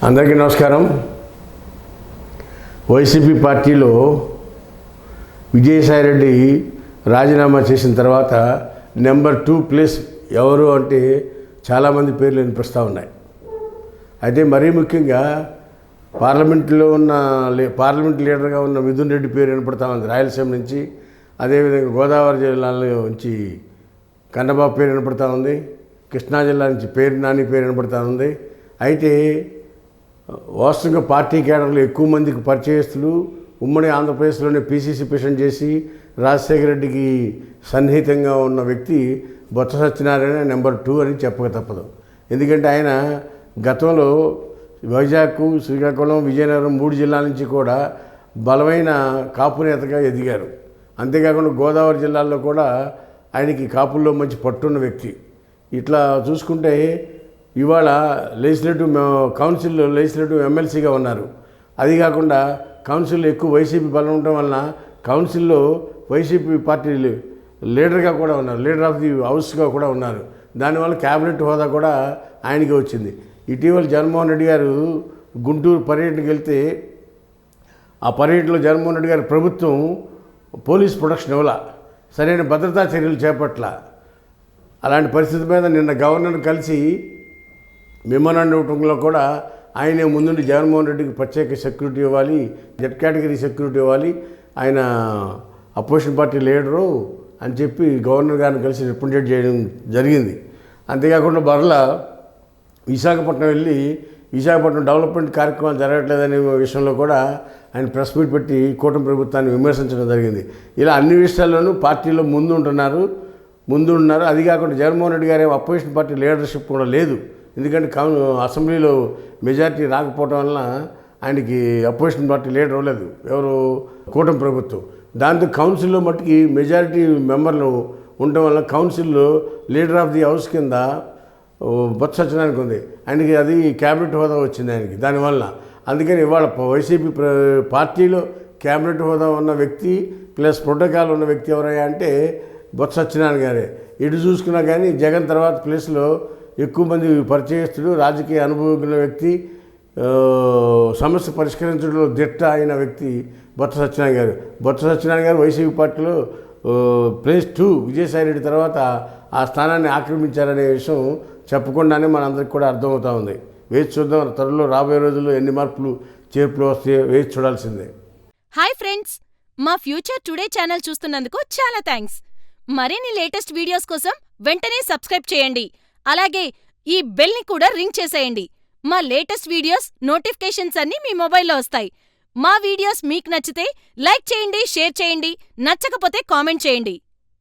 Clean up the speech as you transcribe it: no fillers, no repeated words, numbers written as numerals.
అందరికీ నమస్కారం. వైసీపీ పార్టీలో విజయసాయిరెడ్డి రాజీనామా చేసిన తర్వాత నెంబర్ 2 ప్లేస్ ఎవరు అంటే చాలామంది పేర్లు వినిపిస్తూ ఉన్నాయి. అయితే మరీ ముఖ్యంగా పార్లమెంట్ లీడర్గా ఉన్న మిథున్ రెడ్డి పేరు వినపడతా ఉంది రాయలసీమ నుంచి. అదేవిధంగా గోదావరి జిల్లాలో నుంచి కన్నబాబు పేరు వినపడతా ఉంది. కృష్ణా జిల్లా నుంచి పేరు నాని పేరు వినపడతా ఉంది. అయితే వాస్తవంగా పార్టీ కేడర్లు ఎక్కువ మందికి పరిచయస్తులు ఉమ్మడి ఆంధ్రప్రదేశ్లోనే పీసీసీ ప్రెసిడెంట్ చేసి రాజశేఖర రెడ్డికి సన్నిహితంగా ఉన్న వ్యక్తి బొత్స సత్యనారాయణ నెంబర్ 2 అని చెప్పక తప్పదు. ఎందుకంటే ఆయన గతంలో వైజాగ్, శ్రీకాకుళం, విజయనగరం 3 జిల్లాల నుంచి కూడా బలమైన కాపు నేతగా ఎదిగారు. అంతేకాకుండా గోదావరి జిల్లాల్లో కూడా ఆయనకి కాపుల్లో మంచి పట్టున్న వ్యక్తి. ఇట్లా చూసుకుంటే ఇవాళ లెజిస్లేటివ్ ఎమ్మెల్సీగా ఉన్నారు. అది కాకుండా కౌన్సిల్లో ఎక్కువ వైసీపీ బలం ఉండటం వలన కౌన్సిల్లో వైసీపీ పార్టీ లీడర్గా కూడా ఉన్నారు, లీడర్ ఆఫ్ ది హౌస్గా కూడా ఉన్నారు. దానివల్ల క్యాబినెట్ హోదా కూడా ఆయనకి వచ్చింది. ఇటీవల జగన్మోహన్ రెడ్డి గారు గుంటూరు పర్యటనకి వెళ్తే ఆ పర్యటనలో జగన్మోహన్ రెడ్డి గారి ప్రభుత్వం పోలీస్ ప్రొటెక్షన్ ఇవ్వాల, సరైన భద్రతా చర్యలు చేపట్ల. అలాంటి పరిస్థితి మీద నిన్న గవర్నర్ కలిసి మెమోరాండం ఇవ్వడంలో కూడా ఆయనే ముందుండి జగన్మోహన్ రెడ్డికి ప్రత్యేక సెక్యూరిటీ ఇవ్వాలి, జెడ్ కేటగిరీ సెక్యూరిటీ ఇవ్వాలి, ఆయన అపోజిషన్ పార్టీ లీడరు అని చెప్పి గవర్నర్ గారిని కలిసి రిప్రజెంట్ చేయడం జరిగింది. అంతేకాకుండా మరలా విశాఖపట్నం వెళ్ళి విశాఖపట్నం డెవలప్మెంట్ కార్యక్రమాలు జరగట్లేదనే విషయంలో కూడా ఆయన ప్రెస్ మీట్ పెట్టి కూటమి ప్రభుత్వాన్ని విమర్శించడం జరిగింది. ఇలా అన్ని విషయాల్లోనూ పార్టీలో ముందు ఉన్నారు. అది కాకుండా జగన్మోహన్ రెడ్డి గారి అపోజిషన్ పార్టీ లీడర్షిప్ కూడా లేదు. ఎందుకంటే అసెంబ్లీలో మెజారిటీ రాకపోవడం వలన ఆయనకి అపోజిషన్ పార్టీ లీడర్ ఇవ్వలేదు, ఎవరు కూటమి ప్రభుత్వం. దాంతో కౌన్సిల్లో మట్టుకి మెజారిటీ మెంబర్లు ఉండటం వల్ల కౌన్సిల్లో లీడర్ ఆఫ్ ది హౌస్ కింద బొత్స సత్యనారాయణకి ఉంది. ఆయనకి అది క్యాబినెట్ హోదా వచ్చింది ఆయనకి దానివల్ల. అందుకని ఇవాళ వైసీపీ పార్టీలో క్యాబినెట్ హోదా ఉన్న వ్యక్తి ప్లస్ ప్రోటోకాల్ ఉన్న వ్యక్తి ఎవరయ్యా అంటే బొత్స సత్యనారాయణ గారే. ఇటు చూసుకున్నా కానీ జగన్ తర్వాత ప్లేస్లో ఎక్కువ మంది పరిచయస్తుడు, రాజకీయ అనుభవం వ్యక్తి, సమస్య పరిష్కరించడంలో దిట్ట అయిన వ్యక్తి బొత్స సత్యనారాయణ గారు వైసీపీ పార్టీలో ప్లేస్ 2 విజయసాయిరెడ్డి తర్వాత ఆ స్థానాన్ని ఆక్రమించారనే విషయం చెప్పకుండానే మనందరికీ కూడా అర్థమవుతూ ఉంది. వేచి చూద్దాం, త్వరలో రాబోయే రోజుల్లో ఎన్ని మార్పులు చేర్పులు వస్తాయో వేచి చూడాల్సిందే. హాయ్ ఫ్రెండ్స్, మా ఫ్యూచర్ టుడే ఛానల్ చూస్తున్నందుకు చాలా థ్యాంక్స్. మరిన్ని లేటెస్ట్ వీడియోస్ కోసం వెంటనే సబ్స్క్రైబ్ చేయండి. అలాగే ఈ బెల్ ని కూడా రింగ్ చేసేయండి. మా లేటెస్ట్ వీడియోస్ నోటిఫికేషన్స్ అన్నీ మీ మొబైల్లో వస్తాయి. మా వీడియోస్ మీకు నచ్చితే లైక్ చేయండి, షేర్ చేయండి, నచ్చకపోతే కామెంట్ చేయండి.